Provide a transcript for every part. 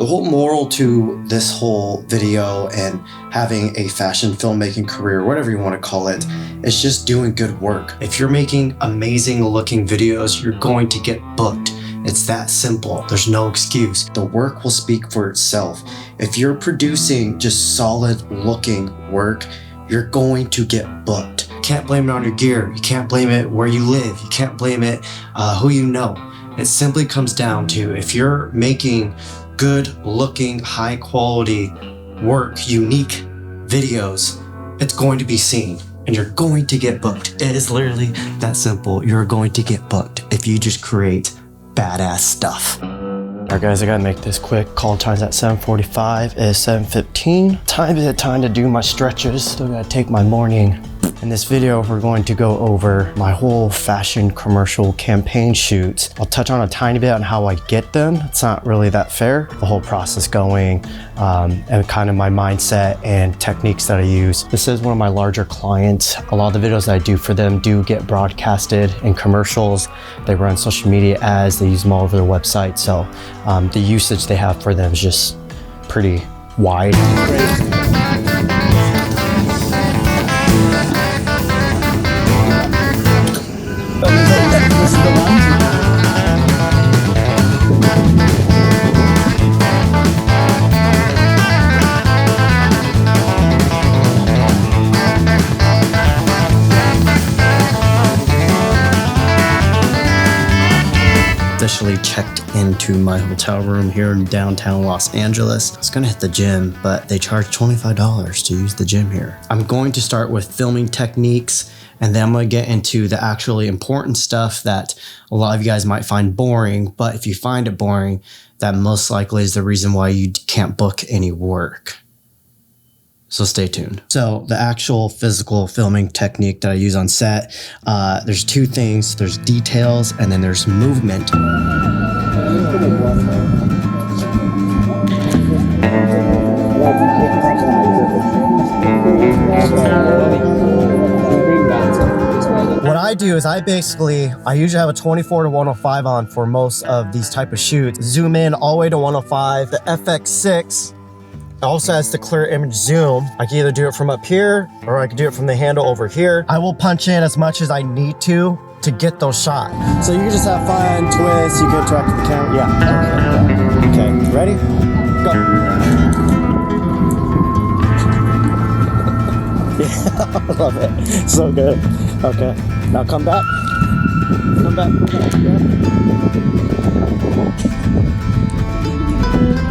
The whole moral to this whole video and having a fashion filmmaking career, whatever you want to call it, is just doing good work. If you're making amazing looking videos, you're going to get booked. It's that simple. There's no excuse. The work will speak for itself. If you're producing just solid looking work, you're going to get booked. You can't blame it on your gear. You can't blame it where you live. You can't blame it who you know. It simply comes down to if you're making good looking, high quality work, unique videos, it's going to be seen and you're going to get booked. It is literally that simple. You're going to get booked if you just create badass stuff. All right, guys, I gotta make this quick. Call time's at 7:45. It's 7:15. Time to do my stretches. Still gotta take my morning. In this video, we're going to go over my whole fashion commercial campaign shoots. I'll touch on a tiny bit on how I get them. It's not really that fair. The whole process going and kind of my mindset and techniques that I use. This is one of my larger clients. A lot of the videos that I do for them do get broadcasted in commercials. They run social media ads. They use them all over their website. So the usage they have for them is just pretty wide. This is the one. Officially checked into my hotel room here in downtown Los Angeles. I was gonna hit the gym, but they charge $25 to use the gym here. I'm going to start with filming techniques, and then I'm gonna get into the actually important stuff that a lot of you guys might find boring, but if you find it boring, that most likely is the reason why you can't book any work. So stay tuned. So the actual physical filming technique that I use on set, there's two things. There's details and then there's movement. What I do is I usually have a 24 to 105 on for most of these type of shoots. Zoom in all the way to 105. The FX6 also has the clear image zoom. I can either do it from up here or I can do it from the handle over here. I will punch in as much as I need to get those shots. So you can just have fun, twist, you can interact with the camera. Yeah. Okay, ready? Go. Yeah, I love it. So good. Okay, now come back. Come back.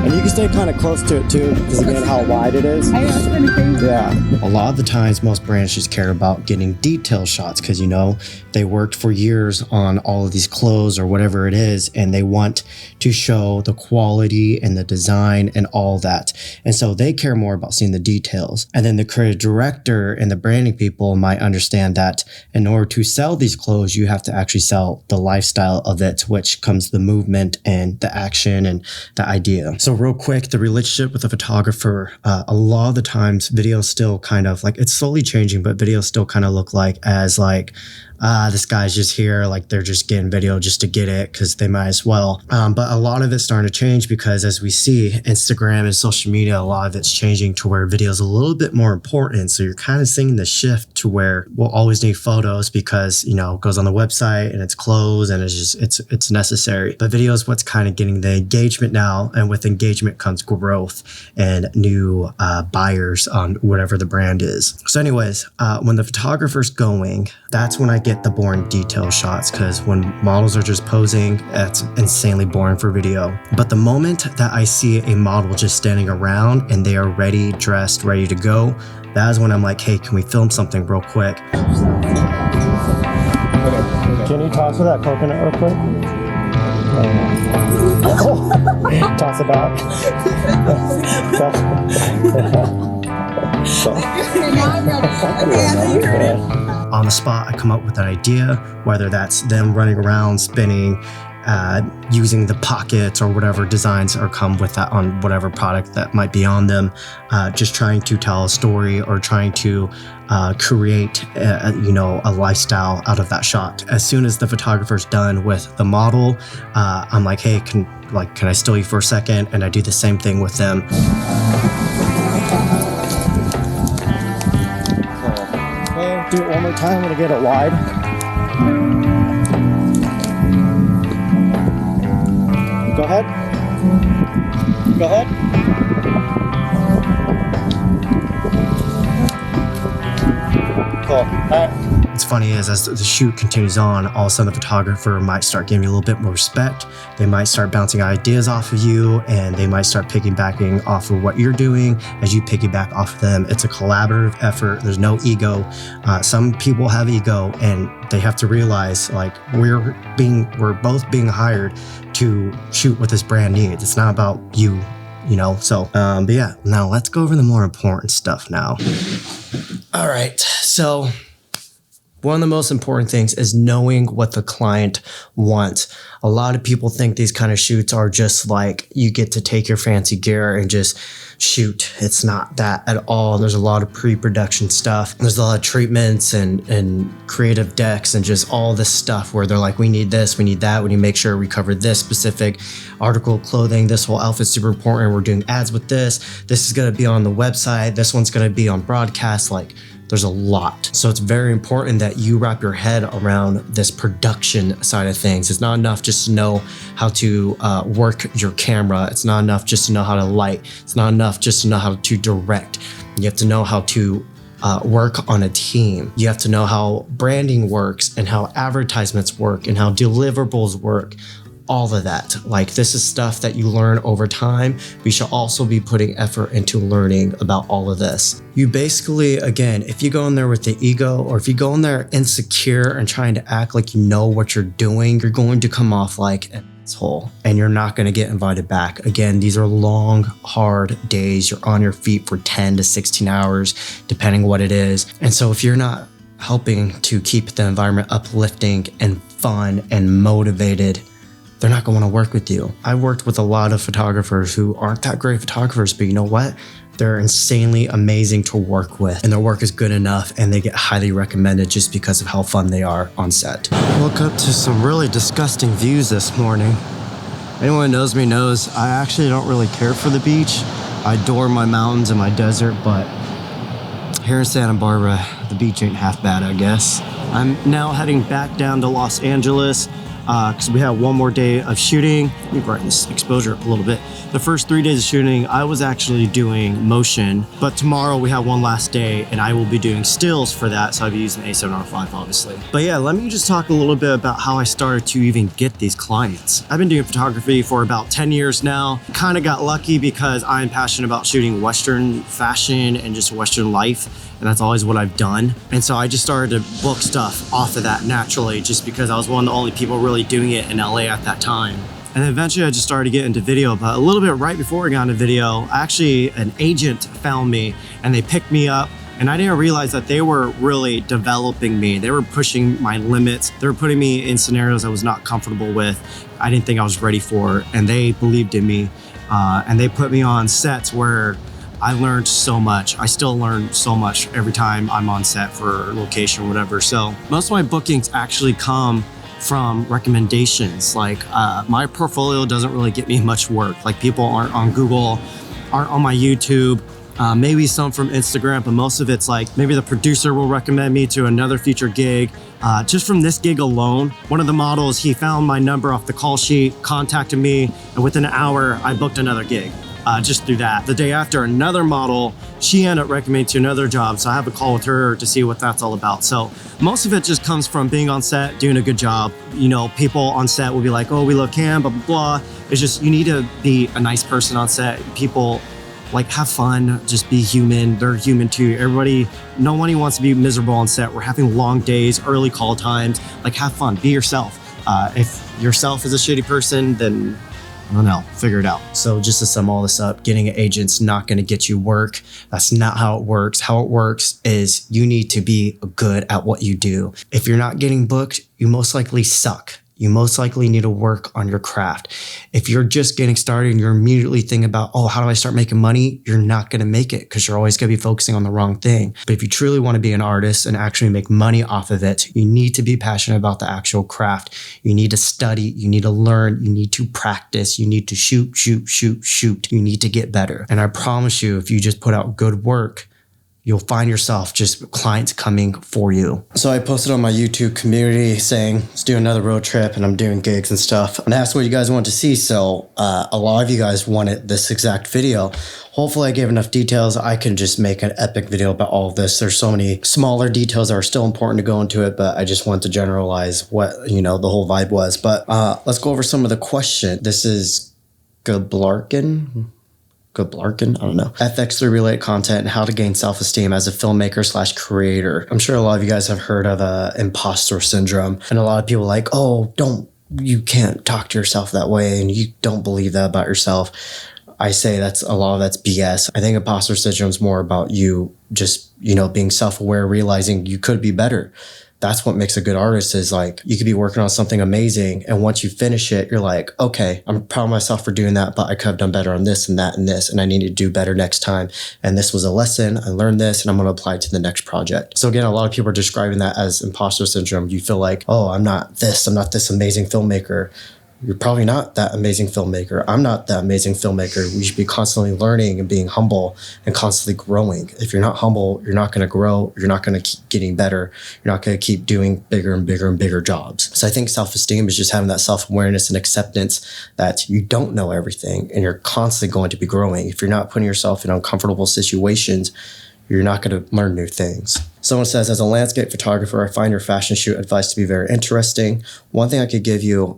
And you can stay kind of close to it too, because again, how wide it is. Yeah. A lot of the times, most brands just care about getting detail shots because, you know, they worked for years on all of these clothes or whatever it is, and they want to show the quality and the design and all that. And so they care more about seeing the details. And then the creative director and the branding people might understand that in order to sell these clothes, you have to actually sell the lifestyle of it, which comes the movement and the action and the idea. So real quick, the relationship with the photographer, a lot of the times videos still kind of like, it's slowly changing, but videos still kind of look like as like, this guy's just here, like they're just getting video just to get it because they might as well. But a lot of it's starting to change because as we see Instagram and social media, a lot of it's changing to where video is a little bit more important. So you're kind of seeing the shift to where we'll always need photos because, you know, it goes on the website and it's closed and it's just, it's necessary. But video is what's kind of getting the engagement now. And with engagement comes growth and new buyers on whatever the brand is. So anyways, when the photographer's going, that's when I get the boring detail shots, because when models are just posing, that's insanely boring for video. But the moment that I see a model just standing around and they are ready, dressed, ready to go, that is when I'm like, hey, can we film something real quick? Can you toss her that coconut real quick? Toss it back. On the spot, I come up with an idea, whether that's them running around, spinning, using the pockets or whatever designs or come with that on whatever product that might be on them, just trying to tell a story or trying to create a lifestyle out of that shot. As soon as the photographer's done with the model, I'm like, hey, can like, can I steal you for a second? And I do the same thing with them. Okay, do it one more time. I'm gonna get it wide. Go ahead. Go ahead. Cool. All right. What's funny is as the shoot continues on, all of a sudden the photographer might start giving you a little bit more respect. They might start bouncing ideas off of you, and they might start piggybacking off of what you're doing as you piggyback off of them. It's a collaborative effort. There's no ego. Some people have ego, and they have to realize, like, we're both being hired to shoot what this brand needs. It's not about you, you know? So, but yeah, now let's go over the more important stuff now. All right, so one of the most important things is knowing what the client wants. A lot of people think these kind of shoots are just like you get to take your fancy gear and just shoot. It's not that at all. There's a lot of pre-production stuff. There's a lot of treatments and creative decks and just all this stuff where they're like, we need this, we need that. We need to make sure we cover this specific article of clothing. This whole outfit's super important. We're doing ads with this. This is going to be on the website. This one's going to be on broadcast. Like, there's a lot. So it's very important that you wrap your head around this production side of things. It's not enough just to know how to work your camera. It's not enough just to know how to light. It's not enough just to know how to direct. You have to know how to work on a team. You have to know how branding works and how advertisements work and how deliverables work. All of that. Like, this is stuff that you learn over time. We should also be putting effort into learning about all of this. You basically, again, if you go in there with the ego, or if you go in there insecure and trying to act like you know what you're doing, you're going to come off like an asshole and you're not going to get invited back. Again, these are long, hard days. You're on your feet for 10 to 16 hours, depending what it is. And so if you're not helping to keep the environment uplifting and fun and motivated, they're not going to want to work with you. I worked with a lot of photographers who aren't that great photographers, but you know what? They're insanely amazing to work with, and their work is good enough, and they get highly recommended just because of how fun they are on set. I woke up to some really disgusting views this morning. Anyone who knows me knows I actually don't really care for the beach. I adore my mountains and my desert, but here in Santa Barbara, the beach ain't half bad, I guess. I'm now heading back down to Los Angeles, because we have one more day of shooting. Let me brighten this exposure up a little bit. The first 3 days of shooting, I was actually doing motion, but tomorrow we have one last day and I will be doing stills for that. So I'll be using the A7R5, obviously. But yeah, let me just talk a little bit about how I started to even get these clients. I've been doing photography for about 10 years now. Kind of got lucky because I'm passionate about shooting Western fashion and just Western life. And that's always what I've done. And so I just started to book stuff off of that naturally, just because I was one of the only people really doing it in LA at that time. And then eventually I just started to get into video, but a little bit right before I got into video, actually an agent found me and they picked me up, and I didn't realize that they were really developing me. They were pushing my limits. They were putting me in scenarios I was not comfortable with. I didn't think I was ready for, and they believed in me. And they put me on sets where I learned so much. I still learn so much every time I'm on set for location or whatever. So most of my bookings actually come from recommendations. Like my portfolio doesn't really get me much work. Like, people aren't on Google, aren't on my YouTube, maybe some from Instagram, but most of it's like maybe the producer will recommend me to another feature gig. Just from this gig alone, one of the models, he found my number off the call sheet, contacted me, and within an hour, I booked another gig. Just through that. The day after, another model, she ended up recommending to another job, so I have a call with her to see what that's all about. So most of it just comes from being on set, doing a good job. You know, people on set will be like, oh, we love Cam, blah, blah, blah. It's just, you need to be a nice person on set. People, like, have fun, just be human. They're human too. Everybody, no one wants to be miserable on set. We're having long days, early call times. Like, have fun, be yourself. If yourself is a shitty person, then I don't know, figure it out. So just to sum all this up, getting an agent's not going to get you work. That's not how it works. How it works is you need to be good at what you do. If you're not getting booked, you most likely suck. You most likely need to work on your craft. If you're just getting started and you're immediately thinking about, oh, how do I start making money? You're not going to make it because you're always going to be focusing on the wrong thing. But if you truly want to be an artist and actually make money off of it, you need to be passionate about the actual craft. You need to study. You need to learn. You need to practice. You need to shoot. You need to get better. And I promise you, if you just put out good work, you'll find yourself just clients coming for you. So I posted on my YouTube community saying, let's do another road trip, and I'm doing gigs and stuff. And asked what you guys want to see. So a lot of you guys wanted this exact video. Hopefully I gave enough details. I can just make an epic video about all of this. There's so many smaller details that are still important to go into it, but I just want to generalize what, the whole vibe was. But let's go over some of the questions. This is Gablarkin, I don't know. FX3 related content and how to gain self-esteem as a filmmaker / creator. I'm sure a lot of you guys have heard of imposter syndrome, and a lot of people are like, oh, you can't talk to yourself that way and you don't believe that about yourself. I say that's BS. I think imposter syndrome is more about you just, being self-aware, realizing you could be better. That's what makes a good artist, is like, you could be working on something amazing, and once you finish it, you're like, okay, I'm proud of myself for doing that, but I could have done better on this and that and this, and I need to do better next time. And this was a lesson. I learned this, and I'm going to apply it to the next project. So again, a lot of people are describing that as imposter syndrome. You feel like, oh, I'm not this amazing filmmaker. You're probably not that amazing filmmaker. I'm not that amazing filmmaker. We should be constantly learning and being humble and constantly growing. If you're not humble, you're not going to grow. You're not going to keep getting better. You're not going to keep doing bigger and bigger and bigger jobs. So I think self-esteem is just having that self-awareness and acceptance that you don't know everything and you're constantly going to be growing. If you're not putting yourself in uncomfortable situations, you're not going to learn new things. Someone says, as a landscape photographer, I find your fashion shoot advice to be very interesting. One thing I could give you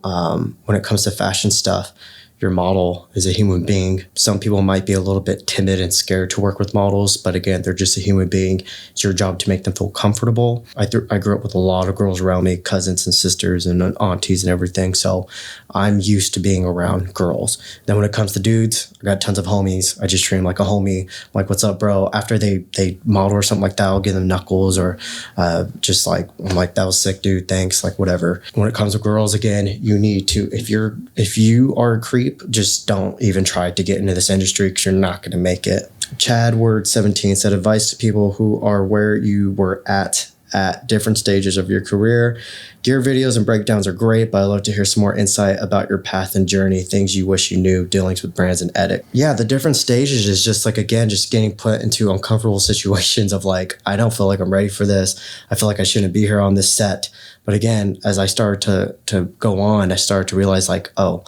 when it comes to fashion stuff, your model is a human being. Some people might be a little bit timid and scared to work with models, but again, they're just a human being. It's your job to make them feel comfortable. I grew up with a lot of girls around me, cousins and sisters and aunties and everything, so I'm used to being around girls. Then when it comes to dudes, I got tons of homies. I just treat them like a homie. I'm like, what's up, bro? After they model or something like that, I'll give them knuckles or I'm like, that was sick, dude, thanks, like whatever. When it comes to girls, again, you need to, if you are a creep, just don't even try to get into this industry because you're not going to make it. Chad Word 17 said, advice to people who are where you were at different stages of your career. Gear videos and breakdowns are great, but I'd love to hear some more insight about your path and journey, things you wish you knew, dealings with brands and edit. Yeah, the different stages is just like, again, just getting put into uncomfortable situations of like, I don't feel like I'm ready for this. I feel like I shouldn't be here on this set. But again, as I started to go on, I started to realize like, oh,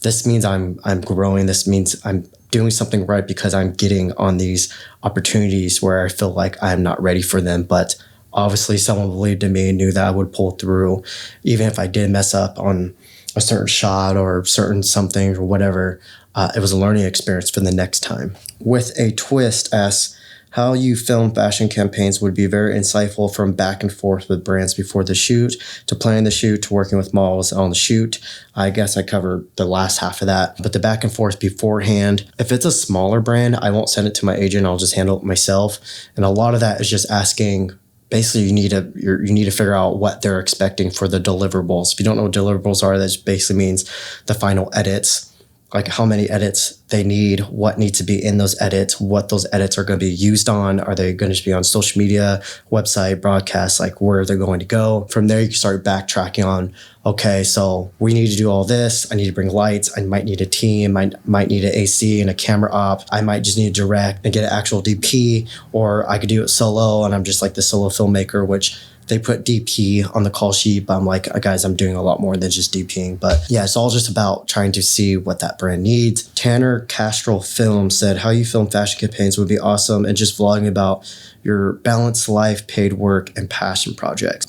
this means I'm growing. This means I'm doing something right because I'm getting on these opportunities where I feel like I'm not ready for them. But obviously someone believed in me and knew that I would pull through. Even if I did mess up on a certain shot or certain something or whatever, it was a learning experience for the next time. With a twist, asks, how you film fashion campaigns would be very insightful, from back and forth with brands before the shoot, to planning the shoot, to working with models on the shoot. I guess I covered the last half of that, but the back and forth beforehand. If it's a smaller brand, I won't send it to my agent. I'll just handle it myself. And a lot of that is just asking, basically you need to figure out what they're expecting for the deliverables. If you don't know what deliverables are, that just basically means the final edits. Like how many edits they need, what needs to be in those edits, what those edits are going to be used on. Are they going to be on social media, website, broadcast, like where they're going to go? From there, you can start backtracking on, okay, so we need to do all this. I need to bring lights. I might need a team. I might need an AC and a camera op. I might just need to direct and get an actual DP, or I could do it solo and I'm just like the solo filmmaker, which they put DP on the call sheet, but I'm like, guys, I'm doing a lot more than just DPing. But yeah, it's all just about trying to see what that brand needs. Tanner Castrol Film said, how you film fashion campaigns would be awesome, and just vlogging about your balanced life, paid work, and passion projects.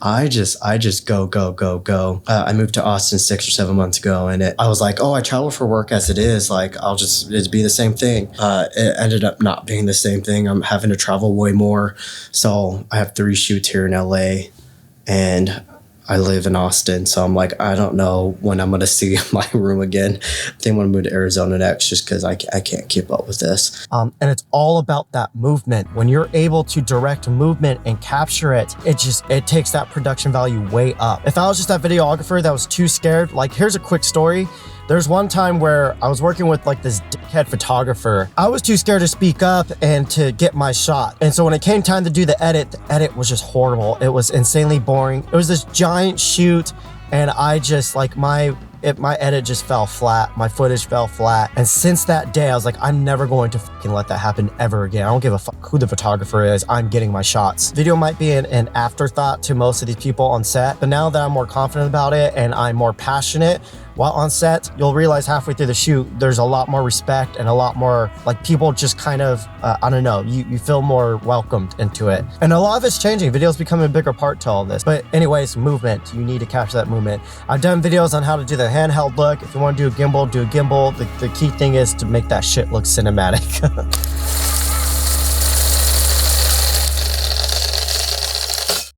I just go. I moved to Austin 6 or 7 months ago, and I was like, oh, I travel for work as it is. Like, it'd be the same thing. It ended up not being the same thing. I'm having to travel way more. So I have 3 shoots here in LA, and I live in Austin, so I'm like, I don't know when I'm gonna see my room again. I think I'm gonna move to Arizona next, just because I can't keep up with this. And it's all about that movement. When you're able to direct movement and capture it, it takes that production value way up. If I was just that videographer that was too scared, like, here's a quick story. There's one time where I was working with like this dickhead photographer. I was too scared to speak up and to get my shot. And so when it came time to do the edit was just horrible. It was insanely boring. It was this giant shoot, and I just like my edit just fell flat. My footage fell flat. And since that day, I was like, I'm never going to fucking let that happen ever again. I don't give a fuck who the photographer is. I'm getting my shots. Video might be an afterthought to most of these people on set, but now that I'm more confident about it and I'm more passionate while on set, you'll realize halfway through the shoot, there's a lot more respect and a lot more, like, people just kind of, I don't know, you feel more welcomed into it. And a lot of it's changing. Video's becoming a bigger part to all this. But anyways, movement. You need to capture that movement. I've done videos on how to do the handheld look. If you want to do a gimbal, do a gimbal. The key thing is to make that shit look cinematic.